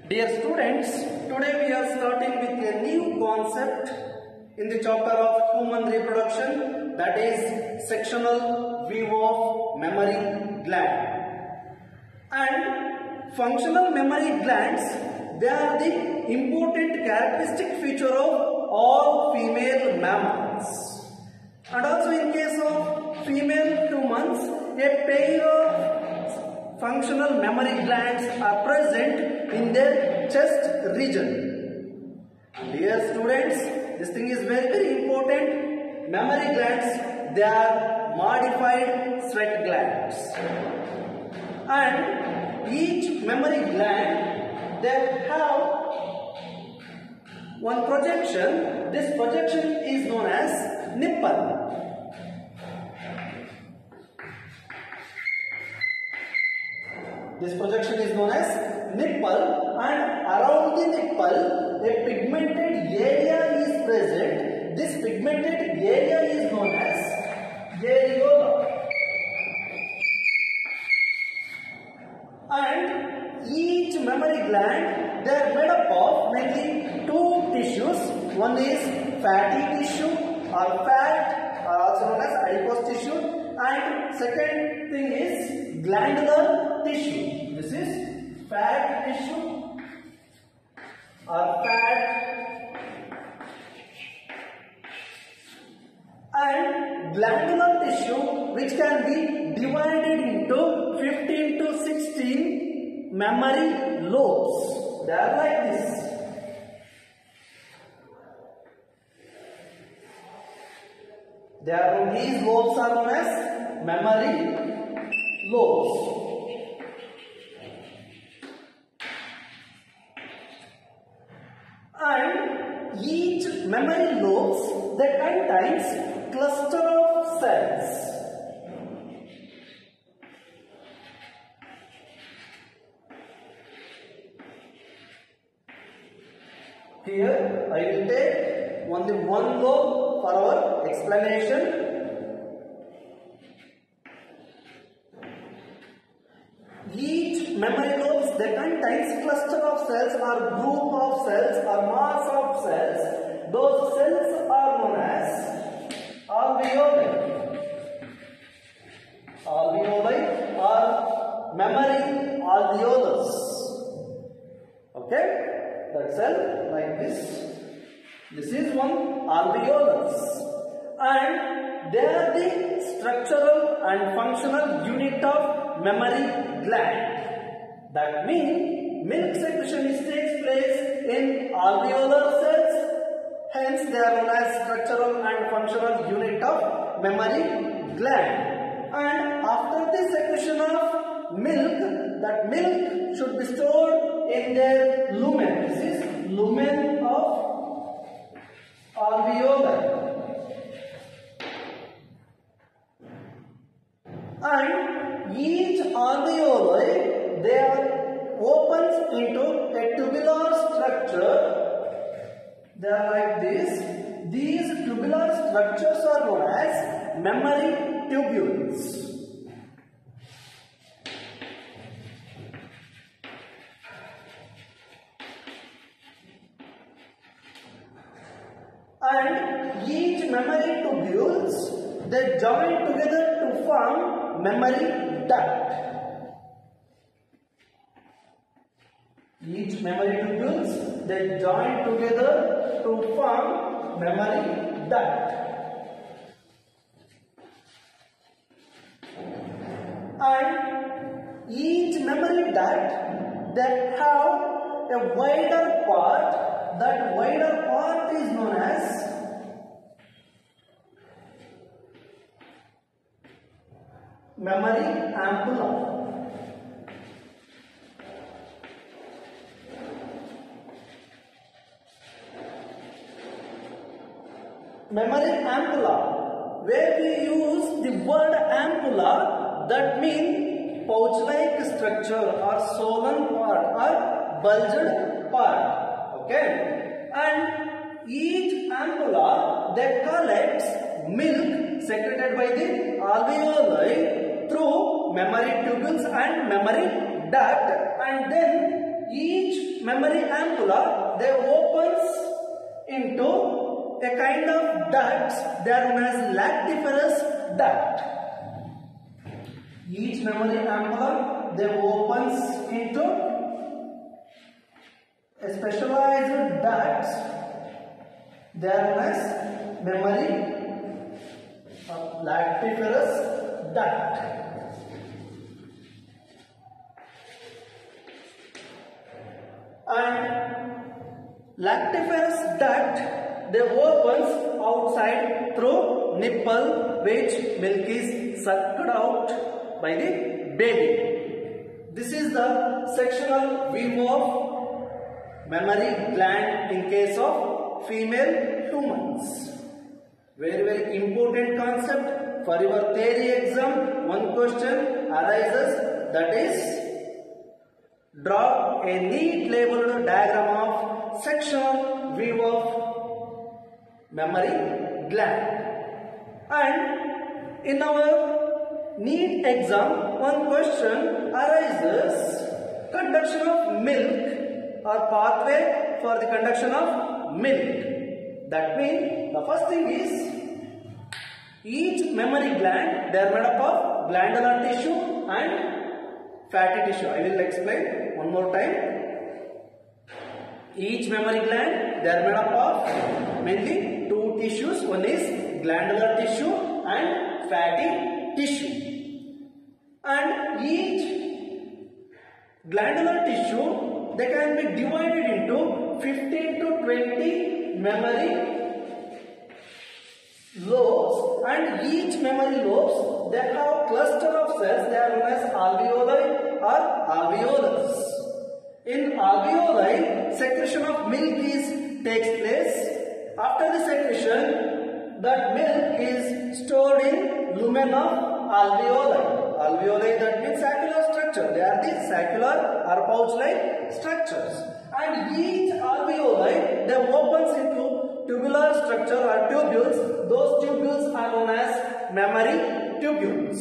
Dear students, today we are starting with a new concept in the chapter of human reproduction, that is sectional view of mammary gland. And functional mammary glands, they are the important characteristic feature of all female mammals. And also in case of female humans, a pair of functional mammary glands are present in their chest region. Dear students, this thing is very important. Mammary glands, they are modified sweat glands. And each mammary gland, they have one projection. This projection is known as nipple. This projection is known as nipple, and around the nipple a pigmented area is present. This pigmented area is known as areola. And each mammary gland, they are made up of mainly two tissues. One is fatty tissue or fat, or also known as adipose tissue, and second thing is glandular tissue. This is fat tissue or fat, and glandular tissue, which can be divided into 15 to 16 mammary lobes. They are like this. These lobes are known as mammary lobes. And each mammary lobes, that contains cluster of cells. Here I will take only one lobe for our explanation. Each mammary lobes, that contains cluster of cells or group of cells or mass of cells. Those cells are known as alveoli. Alveoli or mammary alveolus. Okay? That cell like this. This is one alveolus. And they are the structural and functional unit of mammary gland. That means milk secretion takes place in alveolar cells. Hence they are known as structural and functional unit of mammary gland. And after the secretion of milk, that milk should be stored in their lumen. This is lumen of alveoli. And each alveoli, they are opens into a tubular structure. They are like this. These tubular structures are known as mammary tubules. And each mammary tubules, they join together to form mammary duct. Each mammary tubules, they join together to form mammary duct. And each mammary duct, they have a wider part. That wider part is known as mammary ampulla. Mammary ampulla, where we use the word ampulla, that means pouch-like structure or swollen part or bulged part. Okay, and each ampulla that collects milk secreted by the alveoli through mammary tubules and mammary duct, and then each mammary ampulla, they opens into a kind of ducts. They are known as lactiferous duct. Each mammary ampulla, they opens into a specialized ducts. They are known as mammary lactiferous duct. And lactiferous duct, they opens outside through nipple, which milk is sucked out by the baby. This is the sectional view of mammary gland in case of female humans. Very important concept. For your theory exam, one question arises, that is, draw a neat labeled diagram of sectional view of mammary gland. And in our NEET exam, one question arises, conduction of milk or pathway for the conduction of milk. That means the first thing is, each mammary gland, they are made up of glandular tissue and fatty tissue. I will explain one more time. Each mammary gland, they are made up of mainly two tissues. One is glandular tissue and fatty tissue. And each glandular tissue, they can be divided into 15 to 20 mammary lobes, and each mammary lobes, they have cluster of cells. They are known as alveoli or alveolus. In alveoli, secretion of milk takes place. After the secretion, that milk is stored in lumen of alveoli. Alveoli, that means saccular structure. They are the saccular or pouch-like structures. And each alveoli, they opens into tubular structure or tubules. Those tubules are known as mammary tubules.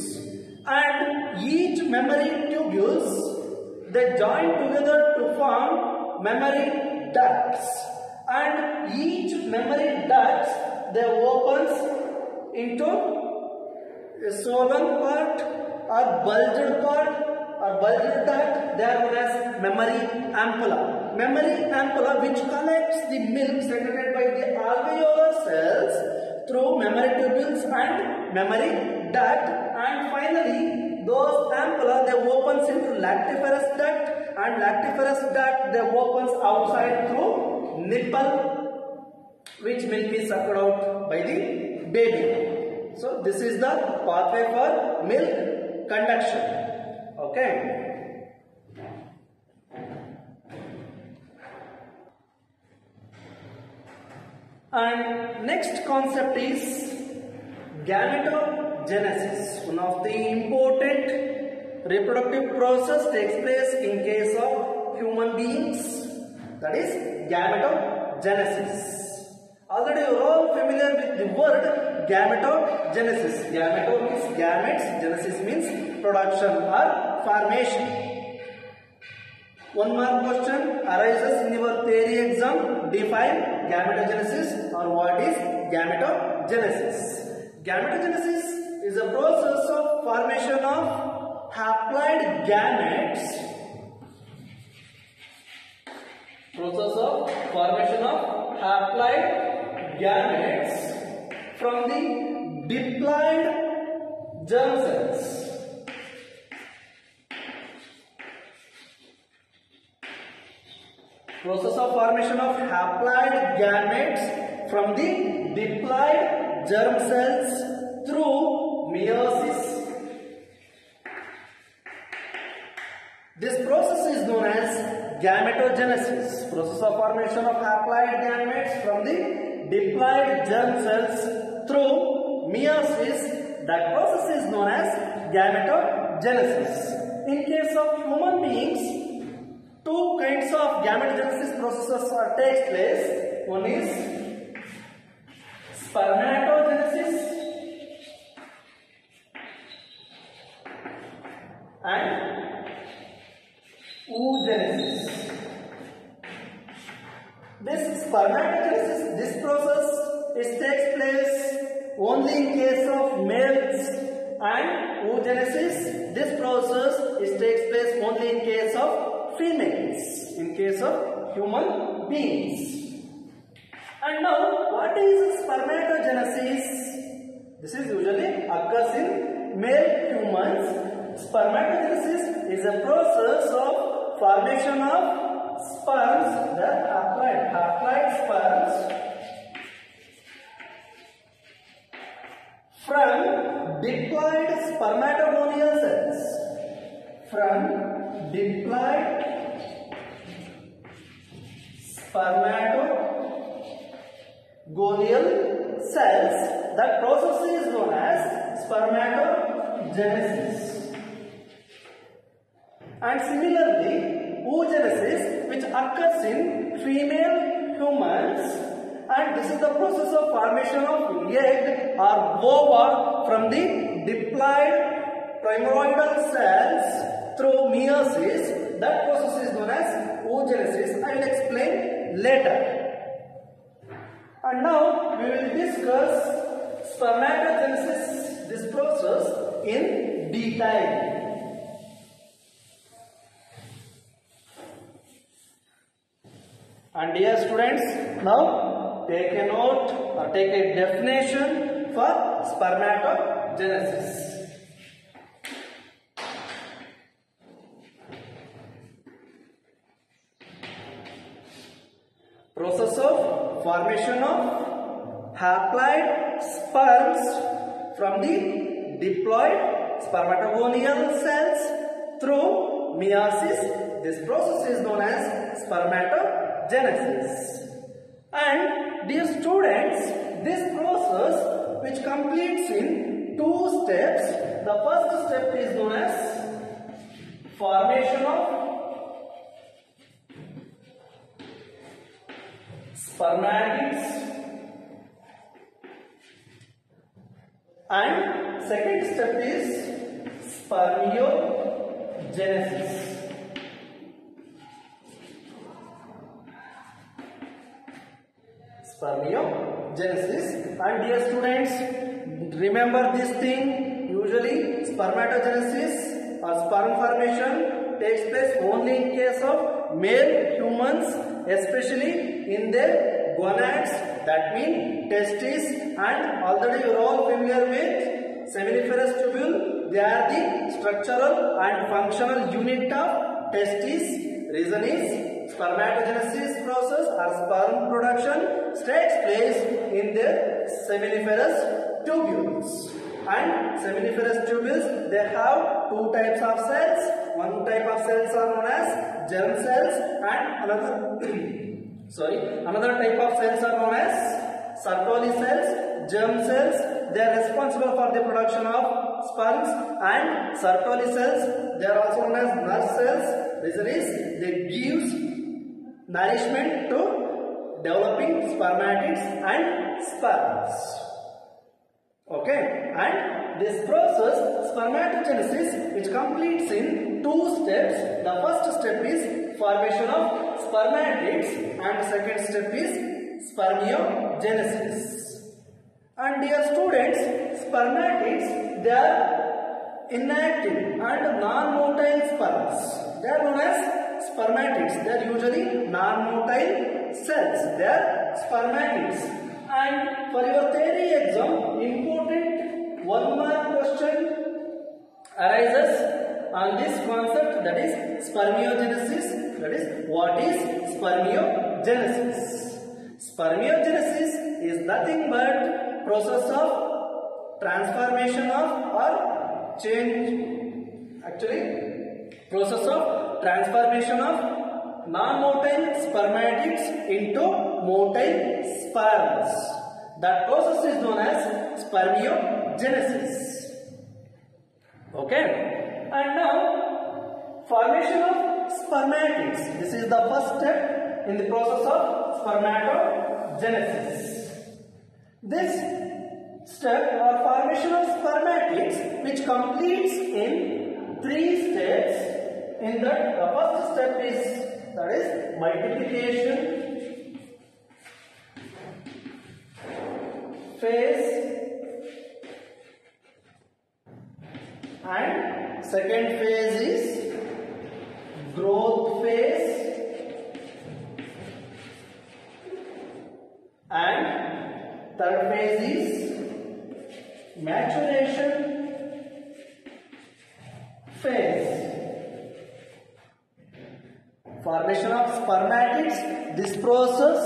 And each mammary tubules, they join together to form mammary ducts. And each mammary ducts, they opens into a swollen part or bulged part or bulged duct. They are known as mammary ampulla. Mammary ampulla, which collects the milk secreted by the alveolar cells through mammary tubules and mammary duct, and finally those ampulla, they opens into lactiferous duct, and lactiferous duct, they opens outside through nipple, which milk is sucked out by the baby. So this is the pathway for milk conduction. Okay. And next concept is gametogenesis. One of the important reproductive process takes place in case of human beings. That is gametogenesis. Already you are all familiar with the word gametogenesis. Gameto means gametes, genesis means production or formation. One more question arises in your theory exam. Define gametogenesis, or what is gametogenesis? Gametogenesis is a process of formation of haploid gametes. Process of formation of haploid gametes from the diploid germ cells. Process of formation of haploid gametes from the diploid germ cells through meiosis. This process is known as gametogenesis. Process of formation of haploid gametes from the diploid germ cells through meiosis. That process is known as gametogenesis. In case of human beings, two kinds of gametogenesis processes takes place. One is spermatogenesis and oogenesis. This spermatogenesis, this process, it takes place only in case of males, and oogenesis, this process, it takes place only in case of females, in case of human beings. And now, what is spermatogenesis? This is usually occurs in male humans. Spermatogenesis is a process of formation of sperms, the haploid sperms, from diploid spermatogonial cells. From diploid spermatogonial cells. That process is known as spermatogenesis. And similarly, oogenesis, which occurs in female humans, and this is the process of formation of egg or ova from the diploid primordial cells through meiosis. That process is known as oogenesis. I will explain later. And now we will discuss spermatogenesis, this process, in detail. And dear students, now take a note or take a definition for spermatogenesis. Process of formation of haploid sperms from the diploid spermatogonial cells through meiosis. This process is known as spermatogenesis. And dear students, this process which completes in 2 steps. The first step is known as formation of spermatids, and second step is spermiogenesis. Spermiogenesis. And dear students, remember this thing. Usually spermatogenesis or sperm formation takes place only in case of male humans, especially in their gonads, that means testes, and already you are all familiar with seminiferous tubule. They are the structural and functional unit of testes. Reason is spermatogenesis process or sperm production takes place in the seminiferous tubules. And seminiferous tubules, they have 2 types of cells. One type of cells are known as germ cells, and another type of cells are known as Sertoli cells. Germ cells, they are responsible for the production of sperms, and Sertoli cells, they are also known as nurse cells. Reason is they give nourishment to developing spermatids and sperms. Okay, and this process, spermatogenesis, which completes in 2 steps. The first step is formation of spermatids, and second step is spermiogenesis. And dear students, spermatids, they are inactive and non-motile sperms. They are known as spermatids. They are usually non-motile cells. They are spermatids. And for your theory exam, important 1 mark question arises on this concept, that is spermiogenesis. That is, what is spermiogenesis? Spermiogenesis is nothing but process of transformation of or change, process of transformation of non-motile spermatids into motile sperms. That process is known as spermiogenesis. Okay, and now formation of spermatids. This is the first step in the process of spermatogenesis. This step or formation of spermatids, which completes in 3 steps. In that, the first step is, that is multiplication, phase and second phase is growth phase and third phase is maturation phase. Formation of spermatids, this process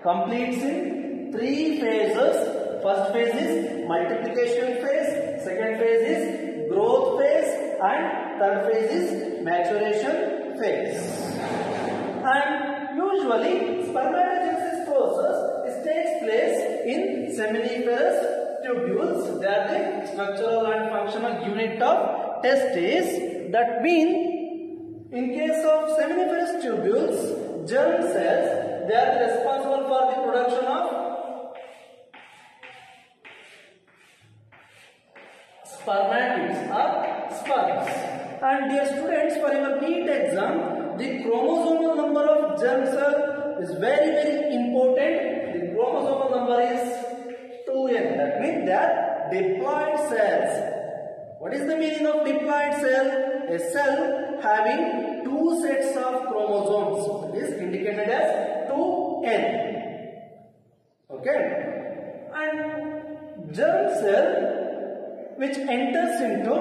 completes in 3 phases. First phase is multiplication phase, second phase is growth phase and third phase is maturation phase. And usually spermatogenesis process takes place in seminiferous tubules. They are the structural and functional unit of testis. That means in case of seminiferous tubules, germ cells, they are responsible for the production of spermatids or sperms. And dear students, for your NEET exam, the chromosomal number of germ cell is very important. The chromosomal number is 2n. That means they are diploid cells. What is the meaning of diploid cell? A cell having 2 sets of chromosomes is indicated as 2n. Okay? And germ cell which enters into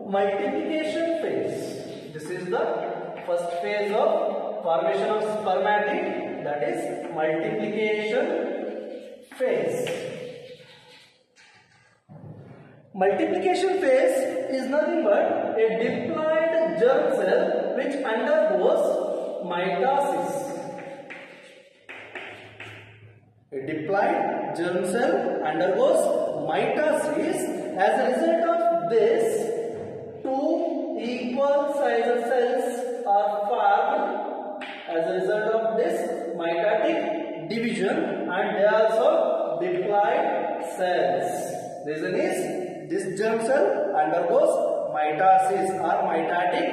multiplication phase. This is the first phase of formation of spermatid, that is multiplication phase. Multiplication phase is nothing but a diploid germ cell which undergoes mitosis. A diploid germ cell undergoes mitosis. As a result of this, 2 equal sized cells are formed. As a result of this mitotic division, and they are also diploid cells. Reason is this germ cell undergoes mitosis or mitotic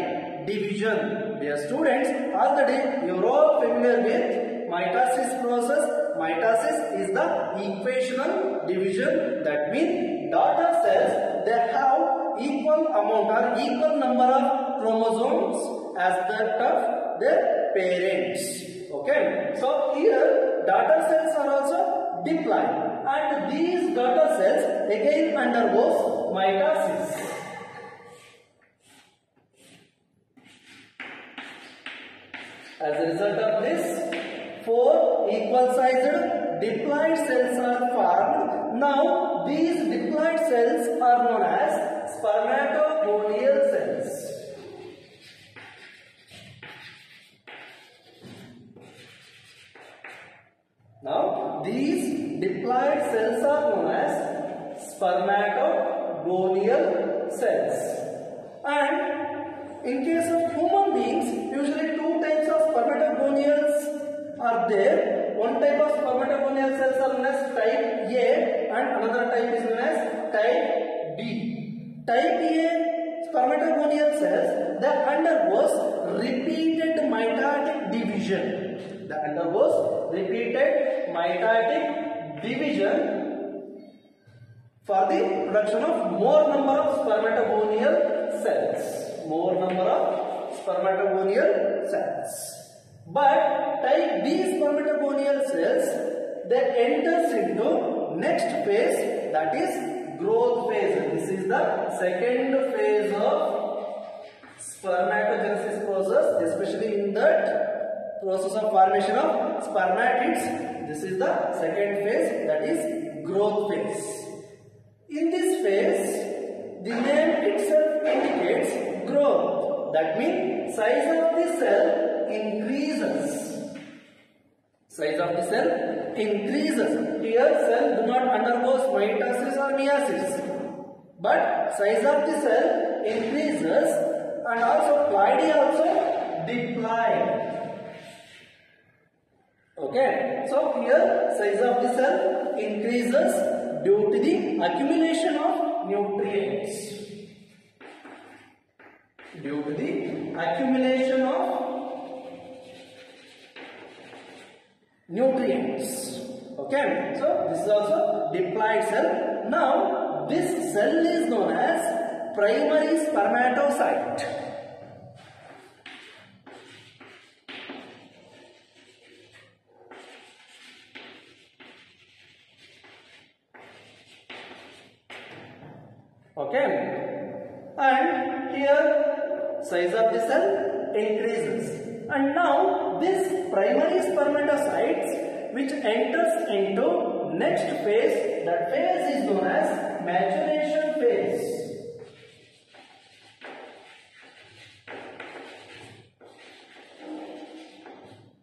division. Dear students, already you are all familiar with mitosis process. Mitosis is the equational division. That means daughter cells, they have equal amount or equal number of chromosomes as that of their parents. Okay. So here daughter cells are also diploid, and these daughter cells again undergoes mitosis. As a result of this, 4 equal sized diploid cells are formed. Now these diploid cells are known as spermatogonial cells. Now these diploid cells are known as spermatogonial cells. And in case of human beings, usually 2 types of spermatogonials are there. One type of spermatogonial cells are known as type A and another type is known as type B. Type A spermatogonial cells, they undergoes repeated mitotic division. They undergoes repeated mitotic division for the production of more number of spermatogonial cells. More number of spermatogonial cells. But type B spermatogonial cells, they enters into next phase, that is growth phase. This is the second phase of spermatogenesis process, especially in that process of formation of spermatids. This is the second phase, that is growth phase. In this phase, the name itself indicates growth. That means size of the cell increases. Size of the cell increases. Here cell do not undergoes mitosis or meiosis, but size of the cell increases, and also ploidy also diploid. Okay, so here size of the cell increases due to the accumulation of nutrients. Due to the accumulation of nutrients. Okay, so this is also diploid cell. Now this cell is known as primary spermatocyte. Okay, and here size of the cell increases, and now this primary spermatocytes which enters into next phase, that phase is known as maturation phase.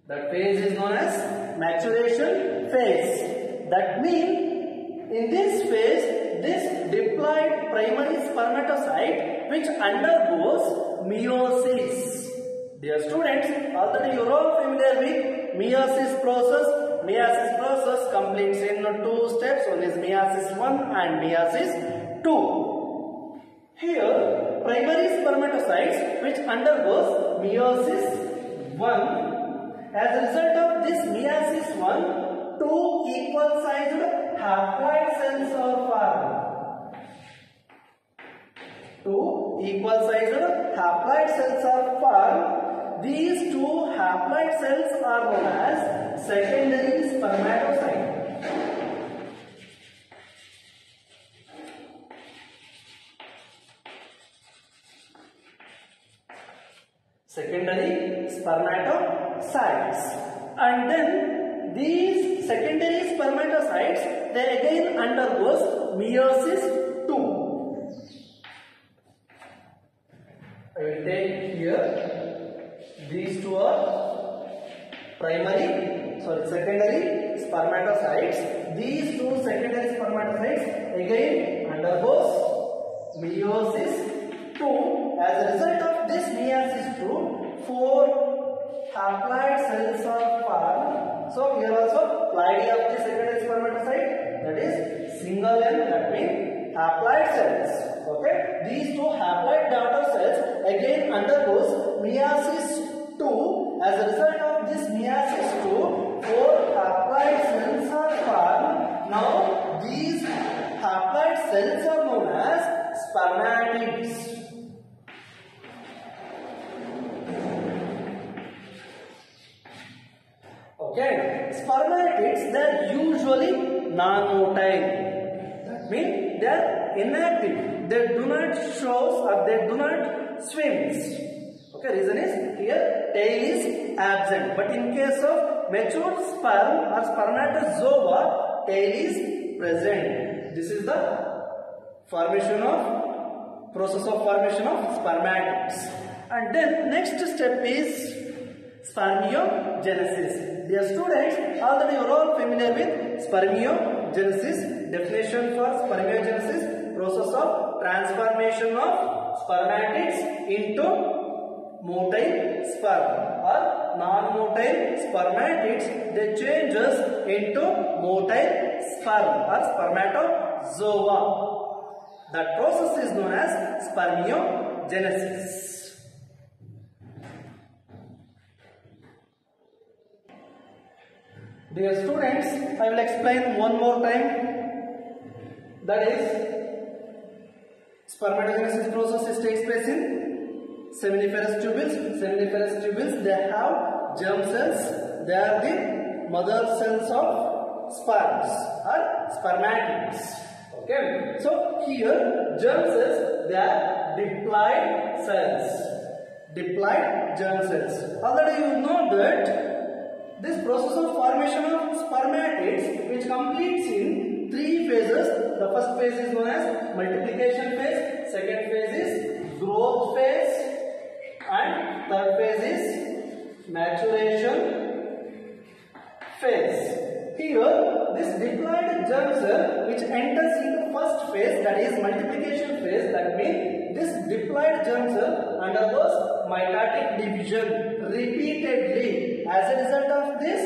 That phase is known as maturation phase. That means in this phase, this diploid primary spermatocyte which undergoes meiosis. Dear students, already you are all familiar with meiosis process. Meiosis process completes in two steps. One is meiosis 1 and meiosis 2. Here, primary spermatocytes which undergoes meiosis 1. As a result of this meiosis 1, two equal sized haploid cells are formed. Two equal sized haploid cells are formed. These two haploid cells are known as secondary spermatocyte. Secondary spermatocytes, and then these secondary spermatocytes, they again undergoes meiosis 2. I will take here, these two are secondary spermatocytes. These two secondary spermatocytes again undergoes meiosis 2. As a result of this meiosis 2, 4 haploid cells are formed. So here also ploidy of the secondary spermatocyte, that is single N, that means haploid cells. Okay, these two haploid daughter cells again undergoes meiosis 2. As a result of this meiosis 2, 4 haploid cells are formed. Now these haploid cells are known as spermatids. Okay, spermatids, they are usually non-motile. That means they are inactive. They do not show or they do not swim. Okay, reason is here tail is absent. But in case of mature sperm or spermatozoa, tail is present. This is the process of formation of spermatids. And then next step is spermiogenesis. Dear students, already you are all familiar with spermiogenesis. Definition for spermiogenesis: process of transformation of spermatids into motile sperm or non-motile spermatids. They changes into motile sperm or spermatozoa. That process is known as spermiogenesis. Dear students, I will explain one more time. That is, spermatogenesis process takes place in seminiferous tubules. Seminiferous tubules, they have germ cells. They are the mother cells of sperms or spermatids. Okay. So here germ cells, they are diploid cells. Diploid germ cells. Already you know that this process of formation of spermatids, which completes in 3 phases. The first phase is known as multiplication phase, second phase is growth phase, and third phase is maturation phase. Here, this diploid germ cell which enters in the first phase, that is multiplication phase, that means this diploid germ cell undergoes mitotic division repeatedly. As a result of this,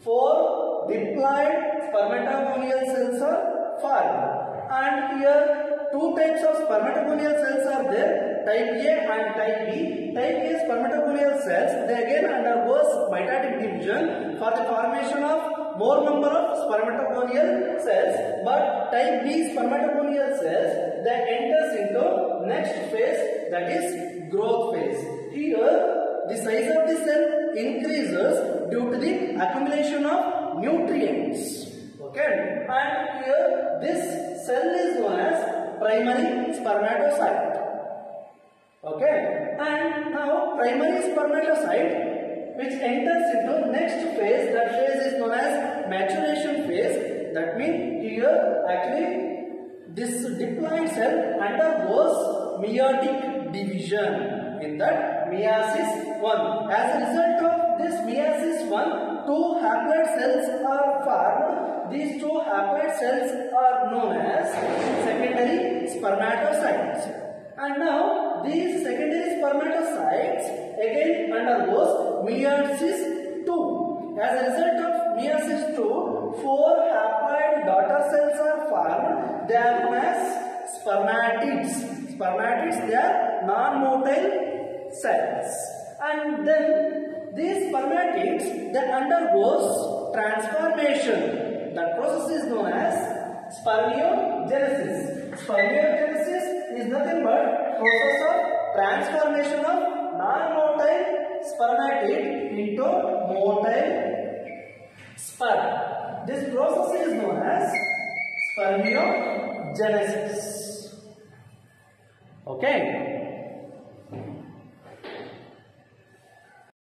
4 diploid spermatogonial cells are formed. And here 2 types of spermatogonial cells are there, type A and type B. Type A spermatogonial cells, they again undergoes mitotic division for the formation of more number of spermatogonial cells, but type B spermatogonial cells that enters into next phase, that is growth phase. Here the size of the cell increases due to the accumulation of nutrients. Okay, and here this cell is known as primary spermatocyte. Okay, and now primary spermatocyte which enters into next phase, that phase is known as maturation phase. That means here actually this diploid cell undergoes meiotic division. In that meiosis 1. As a result of this meiosis 1, two haploid cells are formed. These two haploid cells are known as secondary spermatocytes. And now these secondary spermatocytes again undergoes meiosis 2. As a result of meiosis 2, four haploid daughter cells are formed. They are known as spermatids. Spermatids, they are non-motile cells. And then these spermatids, they undergoes transformation. That process is known as spermiogenesis. Spermiogenesis is nothing but process of transformation of non-motile spermatid into motile sperm. This process is known as spermiogenesis. Okay.